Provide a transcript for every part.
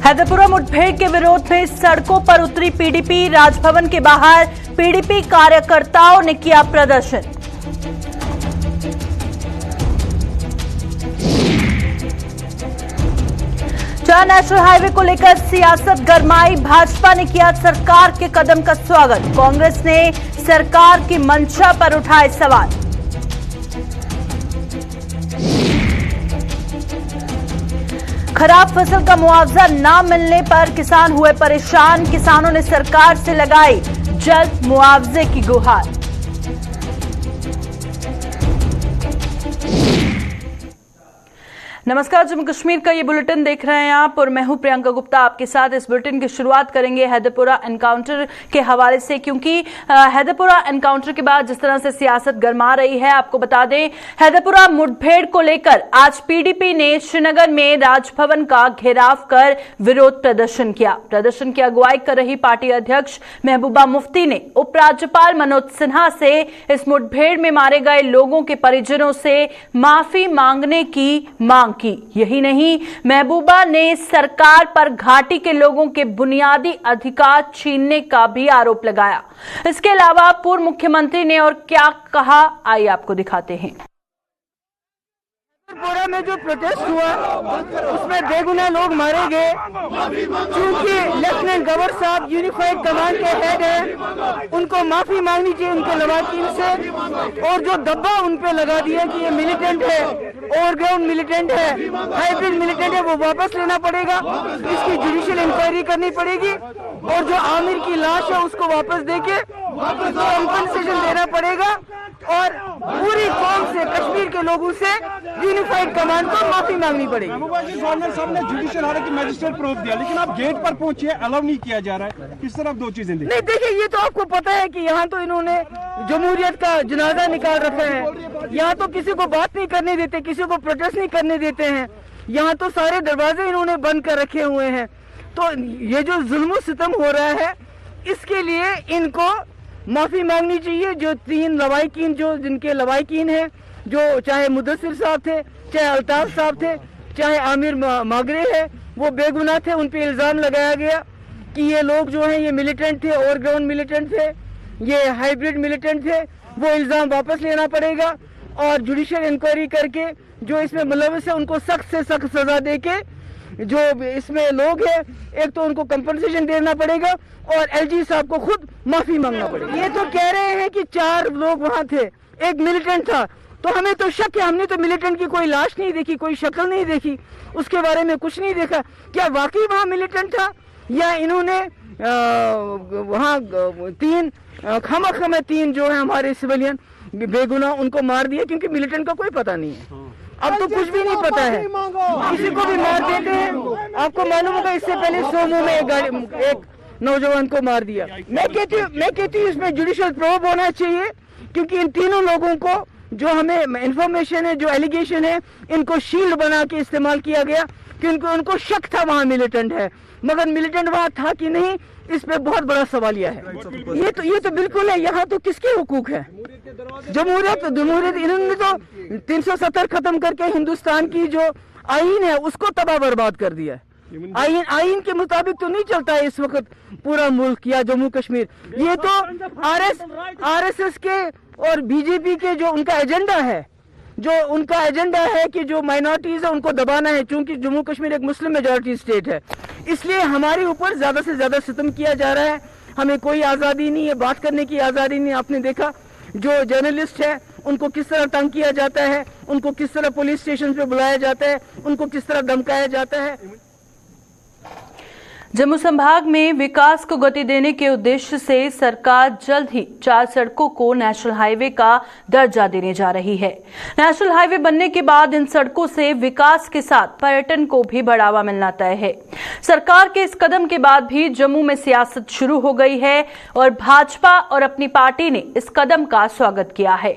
हैदरपुरा मुठभेड़ के विरोध में सड़कों पर उतरी पीडीपी। राजभवन के बाहर पीडीपी कार्यकर्ताओं ने किया प्रदर्शन। चार नेशनल हाईवे को लेकर सियासत गरमाई। भाजपा ने किया सरकार के कदम का स्वागत। कांग्रेस ने सरकार की मंशा पर उठाए सवाल। खराब फसल का मुआवजा न मिलने पर किसान हुए परेशान। किसानों ने सरकार से लगाई जल्द मुआवजे की गुहार। नमस्कार, जम्मू कश्मीर का ये बुलेटिन देख रहे हैं आप और मैं हूं प्रियंका गुप्ता आपके साथ। इस बुलेटिन की शुरुआत करेंगे हैदरपुरा एनकाउंटर के हवाले से, क्योंकि हैदरपुरा एनकाउंटर के बाद जिस तरह से सियासत गरमा रही है, आपको बता दें हैदरपुरा मुठभेड़ को लेकर आज पीडीपी ने श्रीनगर में राजभवन का घेराव कर विरोध प्रदर्शन किया। प्रदर्शन की अगुवाई कर रही पार्टी अध्यक्ष महबूबा मुफ्ती ने उपराज्यपाल मनोज सिन्हा से इस मुठभेड़ में मारे गए लोगों के परिजनों से माफी मांगने की मांग की। यही नहीं, महबूबा ने सरकार पर घाटी के लोगों के बुनियादी अधिकार छीनने का भी आरोप लगाया। इसके अलावा पूर्व मुख्यमंत्री ने और क्या कहा, आइए आपको दिखाते हैं। हैदरपुरा में जो प्रोटेस्ट हुआ उसमें बेगुनाह लोग मारे गए। क्योंकि लेफ्टिनेंट गवर्नर साहब यूनिफाइड कमांड के हेड हैं, उनको माफी मांगनी चाहिए उनके लवाकिन से। और जो दब्बा उन पे लगा दिया कि ये मिलिटेंट है, ओवरग्राउंड मिलिटेंट है, हाइब्रिड मिलिटेंट है, वो वापस लेना पड़ेगा। इसकी जुडिशियल इंक्वायरी करनी पड़ेगी और जो आमिर की लाश है उसको वापस देके कॉम्पनसेशन देना पड़ेगा। और पूरी कौम से, कश्मीर के लोगों से यूनिफाइड कमांड को माफी मांगनी पड़ेगी। गवर्नर साहब ने जुडिशियल हालांकि मैजिस्ट्रेट प्रूफ दिया, लेकिन आप गेट पर पहुंचे, अलाउ नहीं किया जा रहा है। किस तरह दो चीजें नहीं, देखिए ये तो आपको पता है कि यहाँ तो इन्होंने जमहूरियत का जनाजा निकाल रखा है। यहाँ तो किसी को बात नहीं करने देते, किसी को प्रोटेस्ट नहीं करने देते हैं। यहाँ तो सारे दरवाजे इन्होंने बंद कर रखे हुए हैं। तो ये जो जुल्म सितम हो रहा है, इसके लिए इनको माफी मांगनी चाहिए। जो तीन लवाकिन, जो जिनके लवाकिन हैं, जो चाहे मुदस्सिर साहब थे, चाहे अल्ताफ साहब थे, चाहे आमिर मागरे है, वो बेगुनाह थे। उन पे इल्जाम लगाया गया कि ये लोग जो हैं ये मिलिटेंट थे, ओवरग्राउंड मिलिटेंट थे, ये हाइब्रिड मिलिटेंट थे। वो इल्जाम वापस लेना पड़ेगा और जुडिशियल इंक्वायरी करके जो इसमें मुलविस है उनको सख्त से सख्त सजा देके जो इसमें लोग हैं, एक तो उनको कंपनसेशन देना पड़ेगा और एलजी साहब को खुद माफी मांगना पड़ेगा। ये तो कह रहे हैं कि 4 लोग वहाँ थे, एक मिलिटेंट था। तो हमें तो शक है, हमने तो मिलिटेंट की कोई लाश नहीं देखी, कोई शक्ल नहीं देखी, उसके बारे में कुछ नहीं देखा। क्या वाकई वहाँ मिलिटेंट था या इन्होंने वहाँ 3 खामखा में 3 जो है हमारे सिविलियन बेगुनाह उनको मार दिया, क्योंकि मिलिटेंट का कोई पता नहीं है। अब तो कुछ भी नहीं पता है, किसी को भी मार देते हैं। आपको मालूम होगा इससे पहले सोमू में एक नौजवान को मार दिया। मैं कहती हूँ इसमें जुडिशियल प्रोब होना चाहिए, क्योंकि इन तीनों लोगों को जो हमें इंफॉर्मेशन है, जो एलिगेशन है, इनको शील्ड बना के इस्तेमाल किया गया, क्योंकि उनको शक था वहाँ मिलिटेंट है, मगर मिलिटेंट वहाँ था कि नहीं, इस पे बहुत बड़ा सवालिया है। ये तो बिल्कुल है। यहाँ तो किसके हुकूक है? जमहूरियत इन्होंने तो 370 खत्म करके हिंदुस्तान की जो आईन है उसको तबाह बर्बाद कर दिया है। आईन के मुताबिक तो नहीं चलता है इस वक्त पूरा मुल्क या जम्मू कश्मीर। ये तो आरएसएस के और बीजेपी के जो उनका एजेंडा है कि जो माइनॉरिटीज है उनको दबाना है। चूंकि जम्मू कश्मीर एक मुस्लिम मेजॉरिटी स्टेट है, इसलिए हमारे ऊपर ज्यादा से ज्यादा सितम किया जा रहा है। हमें कोई आजादी नहीं है, बात करने की आजादी नहीं। आपने देखा जो जर्नलिस्ट है उनको किस तरह तंग किया जाता है, उनको किस तरह पुलिस स्टेशन पे बुलाया जाता है, उनको किस तरह धमकाया जाता है। जम्मू संभाग में विकास को गति देने के उद्देश्य से सरकार जल्द ही 4 सड़कों को नेशनल हाईवे का दर्जा देने जा रही है। नेशनल हाईवे बनने के बाद इन सड़कों से विकास के साथ पर्यटन को भी बढ़ावा मिलना तय है। सरकार के इस कदम के बाद भी जम्मू में सियासत शुरू हो गई है और भाजपा और अपनी पार्टी ने इस कदम का स्वागत किया है।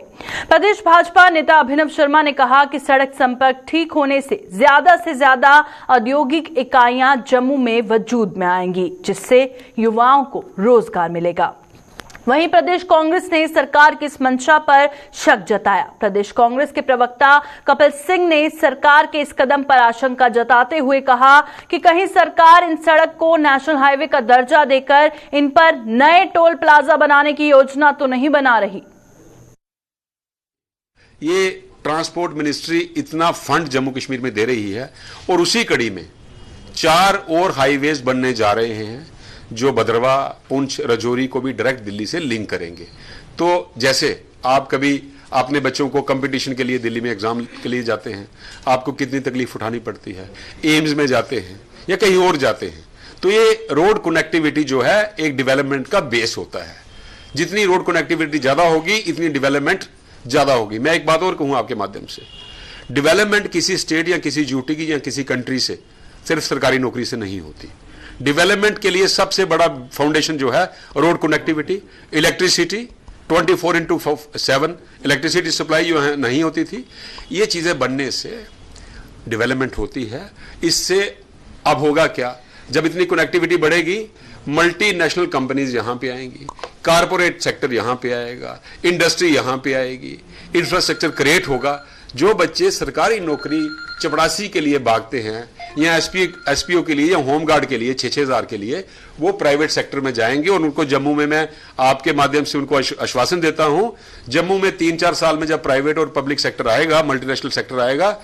प्रदेश भाजपा नेता अभिनव शर्मा ने कहा कि सड़क संपर्क ठीक होने से ज्यादा औद्योगिक इकाइयां जम्मू में वजूद में आएंगी, जिससे युवाओं को रोजगार मिलेगा। वहीं प्रदेश कांग्रेस ने सरकार की इस मंशा पर शक जताया। प्रदेश कांग्रेस के प्रवक्ता कपिल सिंह ने सरकार के इस कदम पर आशंका जताते हुए कहा कि कहीं सरकार इन सड़क को नेशनल हाईवे का दर्जा देकर इन पर नए टोल प्लाजा बनाने की योजना तो नहीं बना रही। ये ट्रांसपोर्ट मिनिस्ट्री इतना फंड जम्मू कश्मीर में दे रही है और उसी कड़ी में 4 और हाईवेज बनने जा रहे हैं जो भद्रवा, पुंछ, रजौरी को भी डायरेक्ट दिल्ली से लिंक करेंगे। तो जैसे आप कभी अपने बच्चों को कंपटीशन के लिए दिल्ली में एग्जाम के लिए जाते हैं, आपको कितनी तकलीफ उठानी पड़ती है, एम्स में जाते हैं या कहीं और जाते हैं, तो ये रोड कनेक्टिविटी जो है एक डेवलपमेंट का बेस होता है। जितनी रोड कनेक्टिविटी ज्यादा होगी इतनी डेवलपमेंट ज्यादा होगी। मैं एक बात और कहूं आपके माध्यम से, डेवलपमेंट किसी स्टेट या किसी यूटी की या किसी कंट्री से सिर्फ सरकारी नौकरी से नहीं होती। डेवलपमेंट के लिए सबसे बड़ा फाउंडेशन जो है road connectivity, electricity, 24/7 electricity supply जो है नहीं होती थी, ये चीजें बनने से डेवलपमेंट होती है। इससे अब होगा क्या, जब इतनी कनेक्टिविटी बढ़ेगी, मल्टीनेशनल कंपनीज यहां पे आएंगी, कारपोरेट सेक्टर यहां पे आएगा, इंडस्ट्री यहां पे आएगी, इंफ्रास्ट्रक्चर क्रिएट होगा। जो बच्चे सरकारी नौकरी चपरासी के लिए भागते हैं या एसपीओ के लिए या होमगार्ड के लिए 6-6 हज़ार के लिए, वो प्राइवेट सेक्टर में जाएंगे। और उनको जम्मू में मैं आपके माध्यम से उनको आश्वासन देता हूं, जम्मू में 3-4 साल में जब प्राइवेट और पब्लिक सेक्टर आएगा, मल्टीनेशनल सेक्टर आएगा,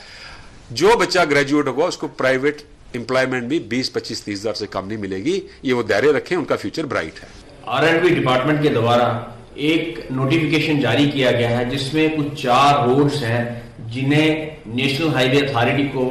जो बच्चा ग्रेजुएट होगा उसको प्राइवेट एम्प्लॉयमेंट भी 20-25-30 हज़ार से कम नहीं मिलेगी। ये वो दायरे रखें, उनका फ्यूचर ब्राइट है। R&B डिपार्टमेंट के द्वारा एक नोटिफिकेशन जारी किया गया है जिसमें कुछ 4 रोड्स हैं जिन्हें नेशनल हाईवे अथॉरिटी को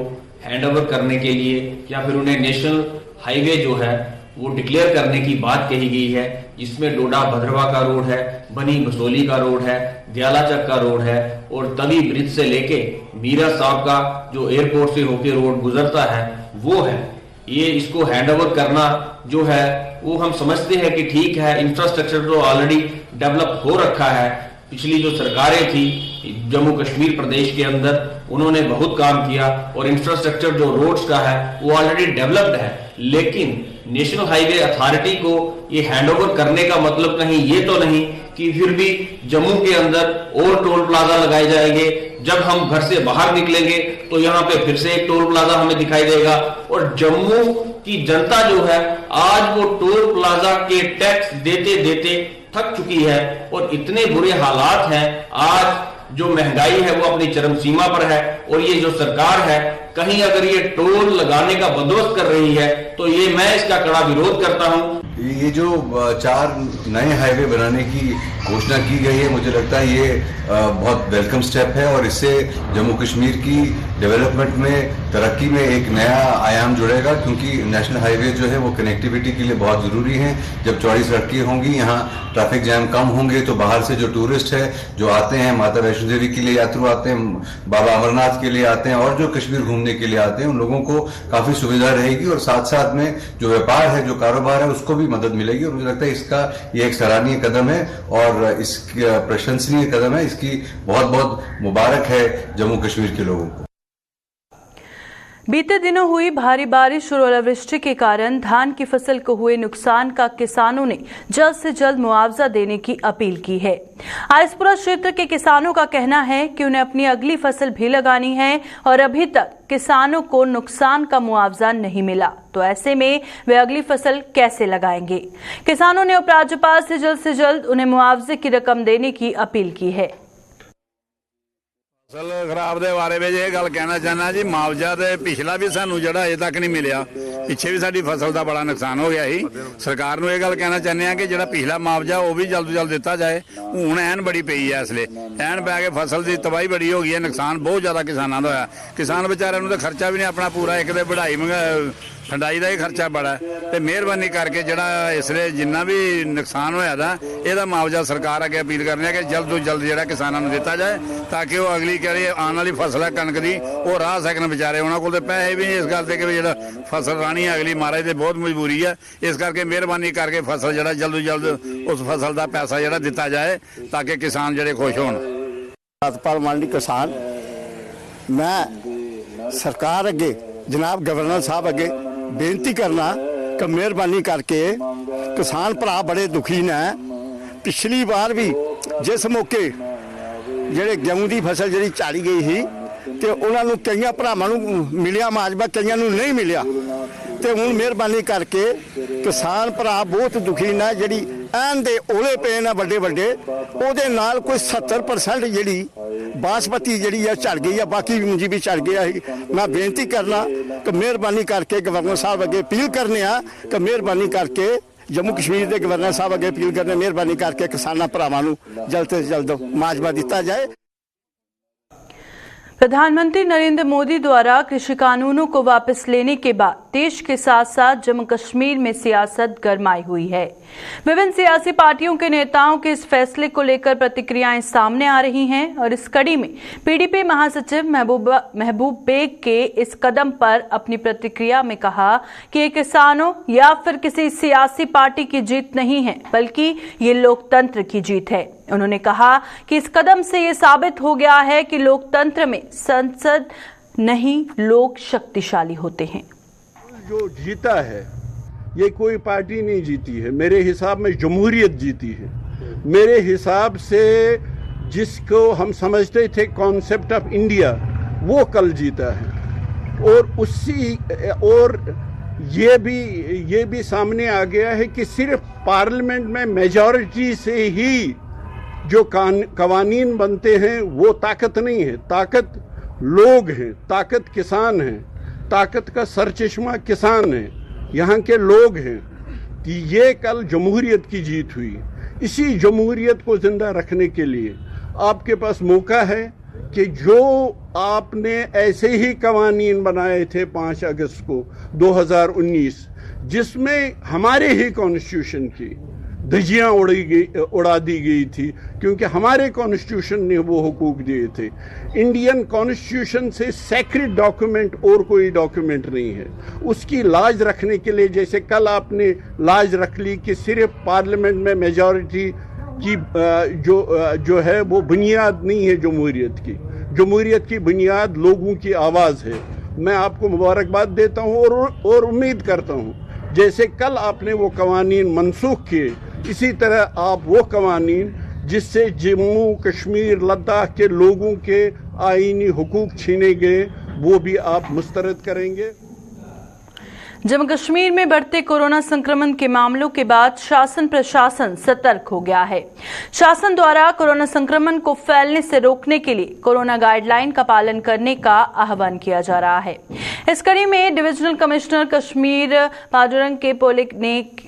हैंडओवर करने के लिए या फिर उन्हें नेशनल हाईवे जो है वो डिक्लेयर करने की बात कही गई है। जिसमें डोडा भद्रवा का रोड है, बनी बसोली का रोड है, दयालाचक का रोड है और तवी ब्रिज से लेके मीरा साहब का जो एयरपोर्ट से होके रोड गुजरता है वो है। ये इसको हैंडओवर करना जो है वो हम समझते हैं कि ठीक है, इंफ्रास्ट्रक्चर तो ऑलरेडी डेवलप हो रखा है। पिछली जो सरकारें थी जम्मू कश्मीर प्रदेश के अंदर, उन्होंने बहुत काम किया और इंफ्रास्ट्रक्चर जो रोड्स का है वो ऑलरेडी डेवलप्ड है। लेकिन नेशनल हाईवे अथॉरिटी को ये हैंडओवर करने का मतलब कहीं ये तो नहीं कि फिर भी जम्मू के अंदर और टोल प्लाजा लगाए जाएंगे। जब हम घर से बाहर निकलेंगे तो यहाँ पे फिर से एक टोल प्लाजा हमें दिखाई देगा। और जम्मू की जनता जो है आज वो टोल प्लाजा के टैक्स देते देते थक चुकी है और इतने बुरे हालात हैं। आज जो महंगाई है वो अपनी चरम सीमा पर है और ये जो सरकार है कहीं अगर ये टोल लगाने का बंदोबस्त कर रही है तो ये मैं इसका कड़ा विरोध करता हूं। ये जो 4 नए हाईवे बनाने की घोषणा की गई है, मुझे लगता है ये बहुत वेलकम स्टेप है और इससे जम्मू कश्मीर की डेवलपमेंट में, तरक्की में एक नया आयाम जुड़ेगा। क्योंकि नेशनल हाईवे जो है वो कनेक्टिविटी के लिए बहुत ज़रूरी है। जब चौड़ी सड़कें होंगी, यहाँ ट्रैफिक जैम कम होंगे, तो बाहर से जो टूरिस्ट है जो आते हैं, माता वैष्णो देवी के लिए यात्रु आते हैं, बाबा अमरनाथ के लिए आते हैं और जो कश्मीर घूमने के लिए आते हैं, उन लोगों को काफ़ी सुविधा रहेगी और साथ साथ में जो व्यापार है, जो कारोबार है, उसको भी मदद मिलेगी। और मुझे लगता है इसका ये एक सराहनीय कदम है और इसका प्रशंसनीय कदम है। इसकी बहुत बहुत मुबारक है जम्मू कश्मीर के लोगों को। बीते दिनों हुई भारी बारिश और ओलावृष्टि के कारण धान की फसल को हुए नुकसान का किसानों ने जल्द से जल्द मुआवजा देने की अपील की है। आरएसपुरा क्षेत्र के किसानों का कहना है कि उन्हें अपनी अगली फसल भी लगानी है और अभी तक किसानों को नुकसान का मुआवजा नहीं मिला, तो ऐसे में वे अगली फसल कैसे लगाएंगे। किसानों ने उपराज्यपाल से जल्द उन्हें मुआवजे की रकम देने की अपील की है। फसल खराब के बारे में ये गल कहना चाहना जी, मुआवजा तो पिछला भी सानू जड़ा अजे तक नहीं मिलिया। पिछे भी साडी फसल का बड़ा नुकसान हो गया ही। सरकार नूं ये गल कहना चाहते हैं कि जिहड़ा पिछला मुआवजा वो भी जल्द तो जल्द दिता जाए। हुण ऐन बड़ी पई है, इसलिए ऐन पै के फसल की तबाही बड़ी हो गई है, नुकसान बहुत ज़्यादा किसानों का होया। किसान बेचारिਆਂ ਨੂੰ तो खर्चा भी नहीं अपना पूरा, एक तो बढ़ाई ठंडाई का ही खर्चा बड़ा है। तो मेहरबानी करके जिहड़ा इसलिए जिन्ना भी नुकसान होया दा ਇਹਦਾ मुआवजा सरकार अगे अपील करने है कि जल्द तो जल्द जिहड़ा किसानों ਨੂੰ दिता जाए ताकि वो अगली करी आने वाली फसल है कणक की वो राह सकन बेचारे। उन्होंने कोल तो पैसे भी इस गल के भी जिहड़ा फसल रानी है अगली महाराज की बहुत मजबूरी है। इस करके मेहरबानी करके फसल जिहड़ा जल्द तो जल्द उस फसल का पैसा जिहड़ा दिता जाए ताकि किसान जिहड़े खुश होण। सतपाल मंडी किसान, मैं सरकार अगे जनाब गवर्नर साहब अगे बेनती करना कि मेहरबानी करके किसान भरा बड़े दुखी ने, पिछली बार भी जिस मौके ਜਿਹੜੇ गेहूं ਦੀ ਫਸਲ ਜਿਹੜੀ ਝਾੜੀ ਗਈ ਸੀ ਤੇ ਉਹਨਾਂ ਨੂੰ ਕਈਆਂ ਭਰਾਵਾਂ ਨੂੰ ਮਿਲਿਆ ਮਾਜਬਾ, ਕਈਆਂ ਨੂੰ ਨਹੀਂ ਮਿਲਿਆ ਤੇ ਹੁਣ ਮਿਹਰਬਾਨੀ ਕਰਕੇ ਕਿਸਾਨ ਭਰਾ ਬਹੁਤ ਦੁਖੀ ਨੇ। ਜਿਹੜੀ ਐਨ ਦੇ ਓਲੇ ਪਏ ਨੇ ਵੱਡੇ ਵੱਡੇ, ਉਹਦੇ ਨਾਲ ਕੋਈ 70% ਜਿਹੜੀ ਬਾਸਮਤੀ ਜਿਹੜੀ ਆ ਝੜ ਗਈ ਆ, ਬਾਕੀ ਮੁੰਜੀ ਵੀ ਝੜ ਗਿਆ ਸੀ। ਮੈਂ ਬੇਨਤੀ ਕਰਨਾ ਕਿ ਮਿਹਰਬਾਨੀ ਕਰਕੇ ਗਵਰਨਰ ਸਾਹਿਬ ਅੱਗੇ ਅਪੀਲ ਕਰਨੇ ਆ ਕਿ ਮਿਹਰਬਾਨੀ ਕਰਕੇ जम्मू कश्मीर के गवर्नर साहब अगे अपील करने मेहरबानी करके किसानों भरावां नूं जल्द से जल्द मुआवजा दिता जाए। प्रधानमंत्री नरेंद्र मोदी द्वारा कृषि कानूनों को वापस लेने के बाद देश के साथ साथ जम्मू कश्मीर में सियासत गरमाई हुई है। विभिन्न सियासी पार्टियों के नेताओं के इस फैसले को लेकर प्रतिक्रियाएं सामने आ रही हैं और इस कड़ी में पीडीपी महासचिव महबूब बेग के इस कदम पर अपनी प्रतिक्रिया में कहा कि ये किसानों या फिर किसी सियासी पार्टी की जीत नहीं है, बल्कि ये लोकतंत्र की जीत है। उन्होंने कहा कि इस कदम से ये साबित हो गया है कि लोकतंत्र में संसद नहीं, लोग शक्तिशाली होते हैं। जो जीता है ये कोई पार्टी नहीं जीती है, मेरे हिसाब में जमहूरियत जीती है। मेरे हिसाब से जिसको हम समझते थे कॉन्सेप्ट ऑफ इंडिया, वो कल जीता है। और ये भी सामने आ गया है कि सिर्फ पार्लियामेंट में मेजॉरिटी से ही जो कवानीन बनते हैं वो ताकत नहीं है। ताकत लोग हैं, ताकत किसान हैं, ताकत का सरचश्मा किसान है, यहाँ के लोग हैं। कि ये कल जमहूरियत की जीत हुई। इसी जमहूरियत को जिंदा रखने के लिए आपके पास मौका है कि जो आपने ऐसे ही कवानीन बनाए थे 5 अगस्त को 2019, जिसमें हमारे ही कॉन्स्टिट्यूशन की धज्जियां उड़ा दी गई थी, क्योंकि हमारे कॉन्स्टिट्यूशन ने वो हुकूक दिए थे। इंडियन कॉन्स्टिट्यूशन से सेक्रेट डॉक्यूमेंट और कोई डॉक्यूमेंट नहीं है। उसकी लाज रखने के लिए, जैसे कल आपने लाज रख ली कि सिर्फ पार्लियामेंट में मेजॉरिटी की जो है वो बुनियाद नहीं है जमहूरियत की। जमहूरियत की बुनियाद लोगों की आवाज़ है। मैं आपको मुबारकबाद देता हूँ और उम्मीद करता हूँ जैसे कल आपने वो कवानीन मनसूख किए, इसी तरह आप वो कवानीन जिससे जम्मू कश्मीर लद्दाख के लोगों के आईनी हुकूक छीने गए, वो भी आप मुस्तरद करेंगे। जम्मू कश्मीर में बढ़ते कोरोना संक्रमण के मामलों के बाद शासन प्रशासन सतर्क हो गया है। शासन द्वारा कोरोना संक्रमण को फैलने से रोकने के लिए कोरोना गाइडलाइन का पालन करने का आह्वान किया जा रहा है। इस कड़ी में डिविजनल कमिश्नर कश्मीर पांडुरंग के पोलिक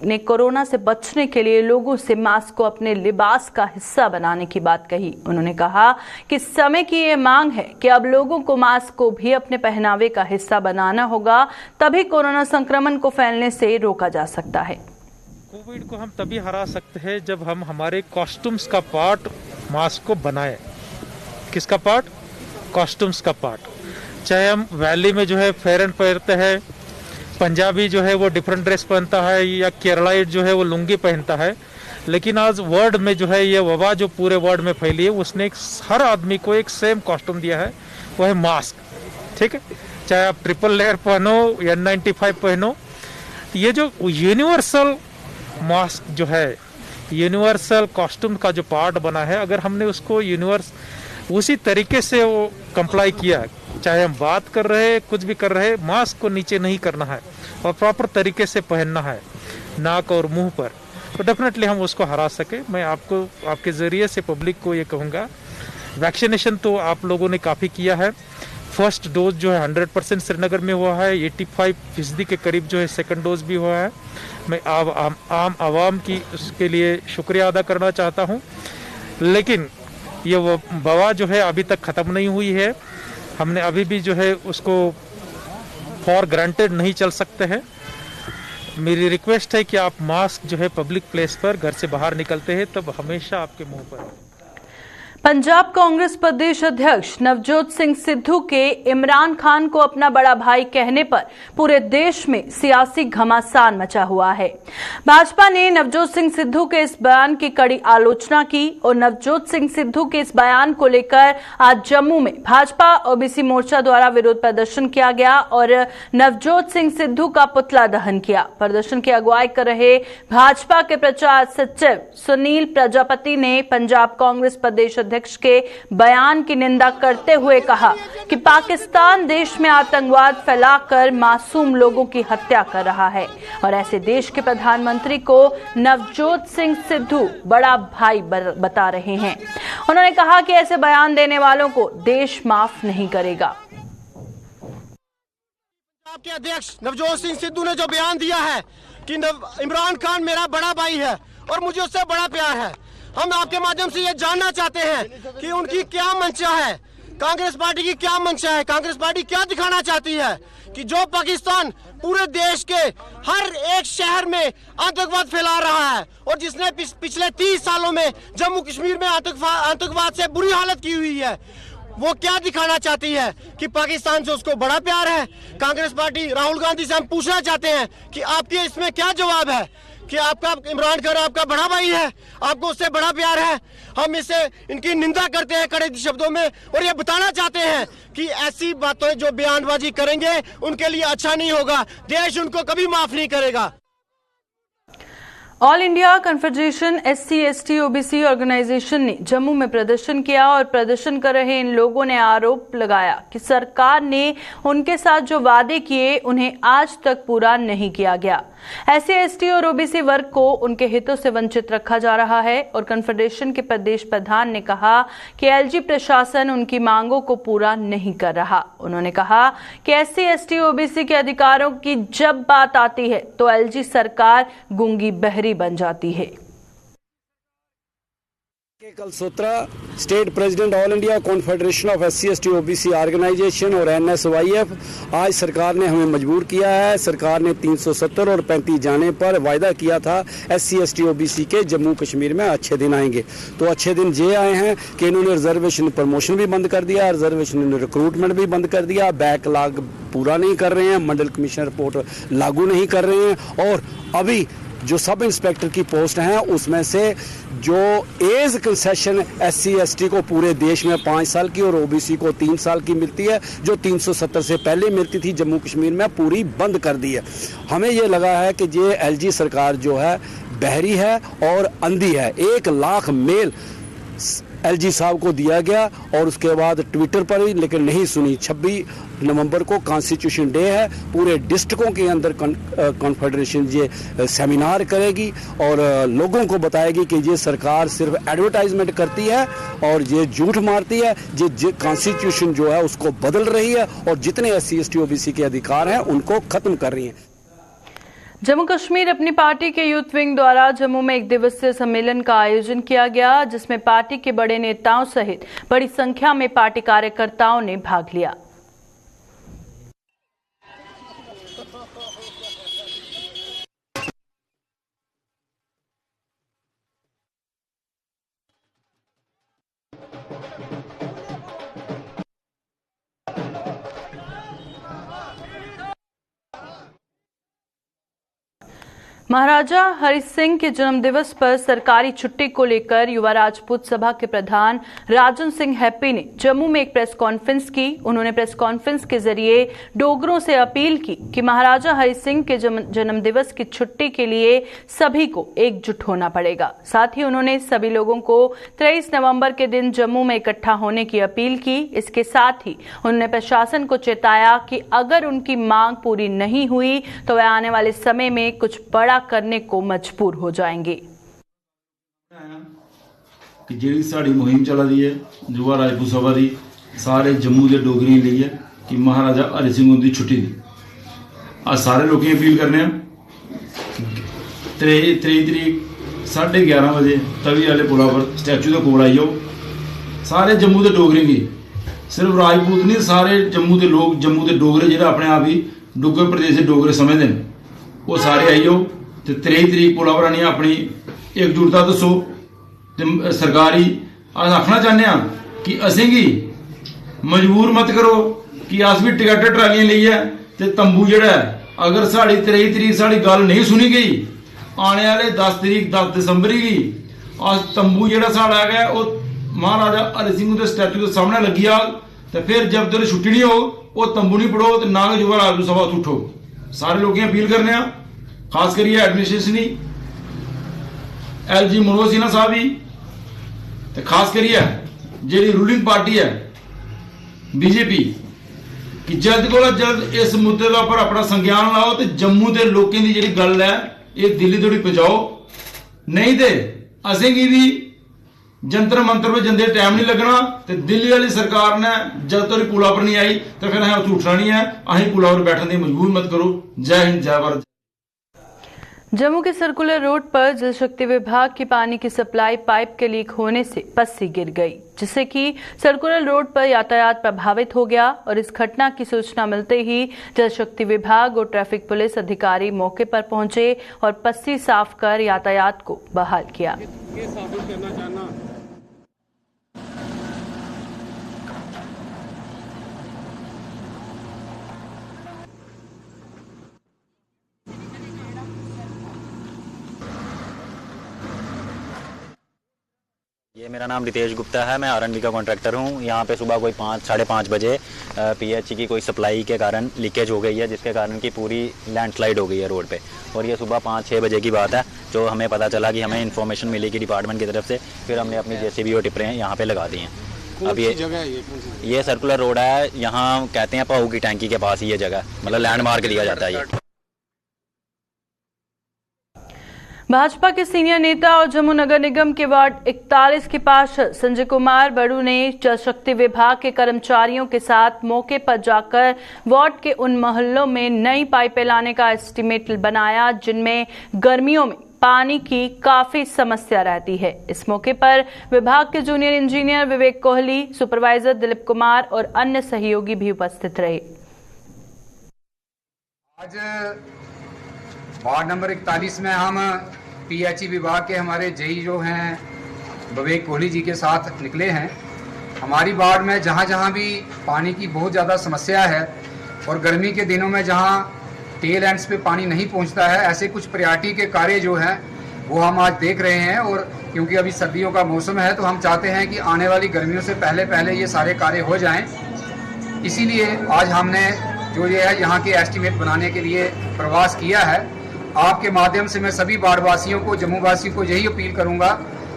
ने कोरोना से बचने के लिए लोगों से मास्क को अपने लिबास का हिस्सा बनाने की बात कही। उन्होंने कहा कि समय की ये मांग है कि अब लोगों को मास्क को भी अपने पहनावे का हिस्सा बनाना होगा, तभी कोरोना संक्रमण को फैलने से रोका जा सकता है। कोविड को हम तभी हरा सकते हैं जब हम हमारे कॉस्ट्यूम्स का पार्ट मास्क को बनाए। किसका पार्ट? कॉस्ट्यूम्स का पार्ट। चाहे हम वैली में जो है फेरन पहनते हैं, पंजाबी जो है वो डिफरेंट ड्रेस पहनता है, या केरलाइट जो है वो लुंगी पहनता है, लेकिन आज वर्ल्ड में जो है ये वबा जो पूरे वर्ल्ड में फैली है, उसने हर आदमी को एक सेम कॉस्ट्यूम दिया है, वो है मास्क। ठीक है, चाहे आप ट्रिपल लेयर पहनो या N95 पहनो, ये जो यूनिवर्सल मास्क जो है, यूनिवर्सल कॉस्ट्यूम का जो पार्ट बना है, अगर हमने उसको उसी तरीके से वो कंप्लाई किया, चाहे हम बात कर रहे हैं, कुछ भी कर रहे हैं, मास्क को नीचे नहीं करना है और प्रॉपर तरीके से पहनना है नाक और मुंह पर, तो डेफिनेटली हम उसको हरा सके। मैं आपको आपके ज़रिए से पब्लिक को ये कहूँगा, वैक्सीनेशन तो आप लोगों ने काफ़ी किया है। फर्स्ट डोज जो है 100% श्रीनगर में हुआ है, 85% के करीब जो है सेकंड डोज भी हुआ है। मैं आम आवाम की उसके लिए शुक्रिया अदा करना चाहता हूँ, लेकिन ये वबा जो है अभी तक ख़त्म नहीं हुई है। हमने अभी भी जो है उसको फॉर ग्रांटेड नहीं चल सकते हैं। मेरी रिक्वेस्ट है कि आप मास्क जो है पब्लिक प्लेस पर घर से बाहर निकलते हैं तब हमेशा आपके मुंह पर। पंजाब कांग्रेस प्रदेश अध्यक्ष नवजोत सिंह सिद्धू के इमरान खान को अपना बड़ा भाई कहने पर पूरे देश में सियासी घमासान मचा हुआ है। भाजपा ने नवजोत सिंह सिद्धू के इस बयान की कड़ी आलोचना की और नवजोत सिंह सिद्धू के इस बयान को लेकर आज जम्मू में भाजपा ओबीसी मोर्चा द्वारा विरोध प्रदर्शन किया गया और नवजोत सिंह सिद्धू का पुतला दहन किया। प्रदर्शन की अगुवाई कर रहे भाजपा के प्रचार सचिव सुनील प्रजापति ने पंजाब कांग्रेस प्रदेश अध्यक्ष के बयान की निंदा करते हुए कहा कि पाकिस्तान देश में आतंकवाद फैलाकर मासूम लोगों की हत्या कर रहा है और ऐसे देश के प्रधानमंत्री को नवजोत सिंह सिद्धू बड़ा भाई बता रहे हैं। उन्होंने कहा कि ऐसे बयान देने वालों को देश माफ नहीं करेगा। आपके अध्यक्ष नवजोत सिंह सिद्धू ने जो बयान दिया है कि इमरान खान मेरा बड़ा भाई है और मुझे उससे बड़ा प्यार है, हम आपके माध्यम से ये जानना चाहते हैं कि उनकी क्या मंशा है, कांग्रेस पार्टी की क्या मंशा है, कांग्रेस पार्टी क्या दिखाना चाहती है कि जो पाकिस्तान पूरे देश के हर एक शहर में आतंकवाद फैला रहा है और जिसने पिछले 30 सालों में जम्मू कश्मीर में आतंकवाद से बुरी हालत की हुई है, वो क्या दिखाना चाहती है कि पाकिस्तान से उसको बड़ा प्यार है। कांग्रेस पार्टी राहुल गांधी से हम पूछना चाहते हैं कि आपके इसमें क्या जवाब है कि आपका इमरान खान आपका बड़ा भाई है, आपको उससे बड़ा प्यार है। हम इससे इनकी निंदा करते हैं कड़े शब्दों में और ये बताना चाहते हैं कि ऐसी बातें जो बयानबाजी करेंगे उनके लिए अच्छा नहीं होगा, देश उनको कभी माफ नहीं करेगा। All India confederation SC/ST OBC organisation ने जम्मू में प्रदर्शन किया और प्रदर्शन कर रहे इन लोगों ने आरोप लगाया कि सरकार ने उनके साथ जो वादे किए उन्हें आज तक पूरा नहीं किया गया। SC/ST और OBC वर्ग को उनके हितों से वंचित रखा जा रहा है और कन्फेडरेशन के प्रदेश प्रधान ने कहा कि LG प्रशासन उनकी मांगों को पूरा नहीं कर रहा। उन्होंने कहा कि SC/ST OBC के अधिकारों की जब बात आती है तो LG सरकार गूंगी बहरी बन जाती है। कल सूत्रा state president all India confederation of SC/ST OBC organisation और NSYF आज सरकार ने हमें मजबूर किया है। सरकार ने 370 और 35 जाने पर वायदा किया था SC/ST OBC के जम्मू कश्मीर में अच्छे दिन आएंगे, तो अच्छे दिन ये आए हैं कि इन्होंने रिजर्वेशन प्रमोशन भी बंद कर दिया, रिजर्वेशन रिक्रूटमेंट भी बंद कर दिया, बैकलॉग पूरा नहीं कर रहे हैं, मंडल कमीशन रिपोर्ट लागू नहीं कर रहे हैं और अभी जो सब इंस्पेक्टर की पोस्ट हैं उसमें से जो एज कंसेशन SC/ST को पूरे देश में 5 साल की और OBC को 3 साल की मिलती है, जो 370 से पहले मिलती थी जम्मू कश्मीर में, पूरी बंद कर दी है। हमें ये लगा है कि ये LG सरकार जो है बहरी है और अंधी है। 1 लाख मेल LG साहब को दिया गया और उसके बाद ट्विटर पर ही, लेकिन नहीं सुनी। 26 नवंबर को कॉन्स्टिट्यूशन डे है, पूरे डिस्ट्रिक्टों के अंदर कॉन्फेडरेशन ये सेमिनार करेगी और लोगों को बताएगी कि ये सरकार सिर्फ एडवर्टाइजमेंट करती है और ये झूठ मारती है, ये कॉन्स्टिट्यूशन जो है उसको बदल रही है और जितने SC/ST OBC के अधिकार हैं उनको खत्म कर रही है। जम्मू कश्मीर अपनी पार्टी के यूथ विंग द्वारा जम्मू में 1 दिवसीय सम्मेलन का आयोजन किया गया, जिसमें पार्टी के बड़े नेताओं सहित बड़ी संख्या में पार्टी कार्यकर्ताओं ने भाग लिया। महाराजा हरि सिंह के जन्मदिवस पर सरकारी छुट्टी को लेकर युवा राजपूत सभा के प्रधान राजन सिंह हैप्पी ने जम्मू में एक प्रेस कॉन्फ्रेंस की। उन्होंने प्रेस कॉन्फ्रेंस के जरिए डोगरों से अपील की कि महाराजा हरि सिंह के जन्मदिवस की छुट्टी के लिए सभी को एकजुट होना पड़ेगा। साथ ही उन्होंने सभी लोगों को 23 नवंबर के दिन जम्मू में इकट्ठा होने की अपील की। इसके साथ ही उन्होंने प्रशासन को चेताया कि अगर उनकी मांग पूरी नहीं हुई तो वे आने वाले समय में कुछ बड़ा करने को मजबूर हो जाएंगे। कि जी साड़ी मुहिम चला रही है युवा राजपूत सभा की सारे जम्मू के डोगरी ली है कि महाराजा हरि सिंह की छुट्टी दी। आज सारे लोग अपील करने 23 तरीक 11:30 बजे तवी वाले पुला पर स्टैचू के कोल आई जाओ। सारे जम्मू के डोगरी की, सिर्फ राजपूत नहीं, सारे जम्मू के लोग, जम्मू के डोगरे जो अपने आप ही डुग्गर प्रदेश के डोगरे समझते हैं, वो सारे आई जाओ। तो 23 तरीक पुला पर आनी अपनी एकजुटता दसो, सरकारी आखना चाहते हैं कि असें गी मजबूर मत करो कि अस भी टिकट ट्रालियां लेइयै ते तंबू जेड़ा है अगर साड़ी 23 तरीक साड़ी गल नहीं सुनी गई आने वाले 10 तरीक 10 दिसंबर गी अस तंबू जेड़ा साड़ा है वो महाराजा हरि सिंह के स्टैचू के सामने लगी जाग तो फिर जब तक छुट्टी नहीं हो वो तंबू नहीं पढ़ो तो ना युवा राजू सभा उठो। सारे लोगों की अपील करने खास करिए एडमिनिस्ट्रेशन ही LG मनोज सिन्हा साहब ही तो खास करिए जी रूलिंग पार्टी है BJP कि जल्द को जल्द इस मुद्दे का पर अपना संज्ञान लाओ तो जम्मू के लोगों की जी गल है ये दिल्ली तक पहुंचाओ नहीं तो असें भी जंतर मंतर में जंदे टाइम नहीं लगना तो दिल्ली वाली सरकार ने जब तक पुला पर नहीं आई तो फिर असें उठना नहीं है अं पुला पर बैठने की मजबूर मत करो। जय हिंद जय भारत। जम्मू के सर्कुलर रोड पर जल शक्ति विभाग की पानी की सप्लाई पाइप के लीक होने से पस्सी गिर गई जिससे कि सर्कुलर रोड पर यातायात प्रभावित हो गया और इस घटना की सूचना मिलते ही जल शक्ति विभाग और ट्रैफिक पुलिस अधिकारी मौके पर पहुंचे और पस्सी साफ कर यातायात को बहाल किया। ये मेरा नाम रितेश गुप्ता है, मैं R&B का कॉन्ट्रैक्टर हूँ। यहाँ पे सुबह कोई 5-5:30 बजे PH की कोई सप्लाई के कारण लीकेज हो गई है जिसके कारण की पूरी लैंडस्लाइड हो गई है रोड पे और ये सुबह 5-6 बजे की बात है जो हमें पता चला कि हमें इन्फॉर्मेशन मिली कि डिपार्टमेंट की तरफ से, फिर हमने अपनी JCB और टिप्परें यहाँ पे लगा दी हैं। अब ये सर्कुलर रोड है, यहाँ कहते हैं पाऊ की टैंकी के पास ही ये जगह, मतलब लैंडमार्क दिया जाता है। ये भाजपा के सीनियर नेता और जम्मू नगर निगम के वार्ड 41 के पार्षद संजय कुमार बड़ू ने जल शक्ति विभाग के कर्मचारियों के साथ मौके पर जाकर वार्ड के उन मोहल्लों में नई पाइपें लाने का एस्टीमेट बनाया जिनमें गर्मियों में पानी की काफी समस्या रहती है। इस मौके पर विभाग के जूनियर इंजीनियर विवेक कोहली, सुपरवाइजर दिलीप कुमार और अन्य सहयोगी भी उपस्थित रहे। आज वार्ड नंबर 41 में हम PHE विभाग के हमारे जेई जो हैं विवेक कोहली जी के साथ निकले हैं। हमारी वार्ड में जहाँ जहाँ भी पानी की बहुत ज़्यादा समस्या है और गर्मी के दिनों में जहाँ टेल एंड्स पे पानी नहीं पहुँचता है, ऐसे कुछ प्रायोरिटी के कार्य जो हैं वो हम आज देख रहे हैं। और क्योंकि अभी सर्दियों का मौसम है तो हम चाहते हैं कि आने वाली गर्मियों से पहले पहले ये सारे कार्य हो जाएँ। इसीलिए आज हमने जो ये है यहाँ के एस्टीमेट बनाने के लिए प्रवास किया है। आपके माध्यम से मैं सभी वार्डवासियों को, जम्मू वासियों को यही अपील करूंगा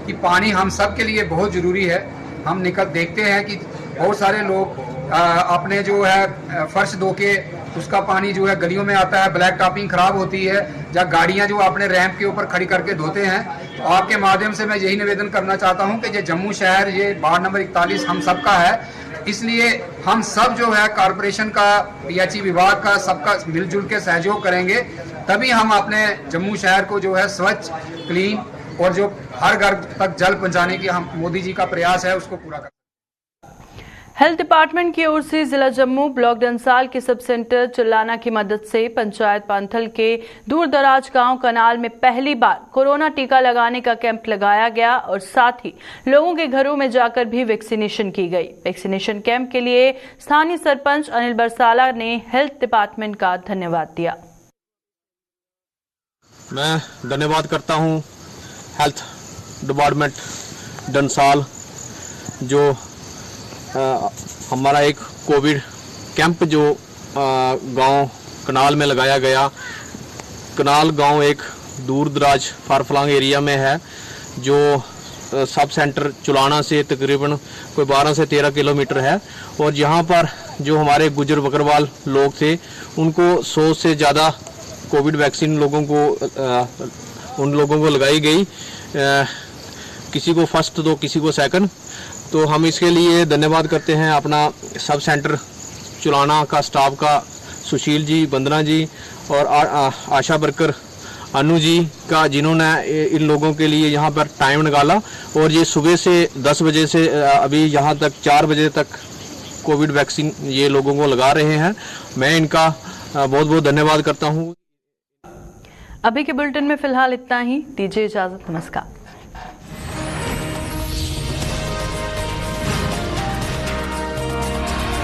कि पानी हम सब के लिए बहुत ज़रूरी है। हम निकल देखते हैं कि बहुत सारे लोग अपने जो है फर्श धो के उसका पानी जो है गलियों में आता है, ब्लैक टॉपिंग खराब होती है, या गाड़ियां जो अपने रैंप के ऊपर खड़ी करके धोते हैं। तो आपके माध्यम से मैं यही निवेदन करना चाहता हूं कि ये जम्मू शहर, ये वार्ड नंबर 41 हम सबका है, इसलिए हम सब जो है कॉरपोरेशन का, PHE विभाग का, सबका मिलजुल के सहयोग करेंगे, तभी हम अपने जम्मू शहर को जो है स्वच्छ, क्लीन और जो हर घर तक जल पहुंचाने की हम मोदी जी का प्रयास है उसको पूरा करें। हेल्थ डिपार्टमेंट की ओर से जिला जम्मू ब्लॉक डंसाल के सब सेंटर चिल्लाना की मदद से पंचायत पांथल के दूर दराज गांव कनाल में पहली बार कोरोना टीका लगाने का कैंप लगाया गया और साथ ही लोगों के घरों में जाकर भी वैक्सीनेशन की गई। वैक्सीनेशन कैंप के लिए स्थानीय सरपंच अनिल बरसाला ने हेल्थ डिपार्टमेंट का धन्यवाद दिया। मैं धन्यवाद करता हूं हेल्थ डिपार्टमेंट डंसाल जो हमारा एक कोविड कैंप जो गांव कनाल में लगाया गया। कनाल गांव एक दूर दराज फारफलंग एरिया में है जो सब सेंटर चुलाना से तकरीबन कोई 12 से 13 किलोमीटर है और यहाँ पर जो हमारे गुजर बकरवाल लोग थे उनको 100 से ज़्यादा कोविड वैक्सीन उन लोगों को लगाई गई। किसी को फर्स्ट तो किसी को सेकंड। तो हम इसके लिए धन्यवाद करते हैं अपना सब सेंटर चुलाना का स्टाफ का, सुशील जी, वंदना जी और आशा वर्कर अनु जी का, जिन्होंने इन लोगों के लिए यहाँ पर टाइम निकाला और ये सुबह से 10 बजे से अभी यहाँ तक 4 बजे तक कोविड वैक्सीन ये लोगों को लगा रहे हैं। मैं इनका बहुत बहुत धन्यवाद करता हूँ। अभी के बुलेटिन में फिलहाल इतना ही। दीजिए इजाजत। नमस्कार।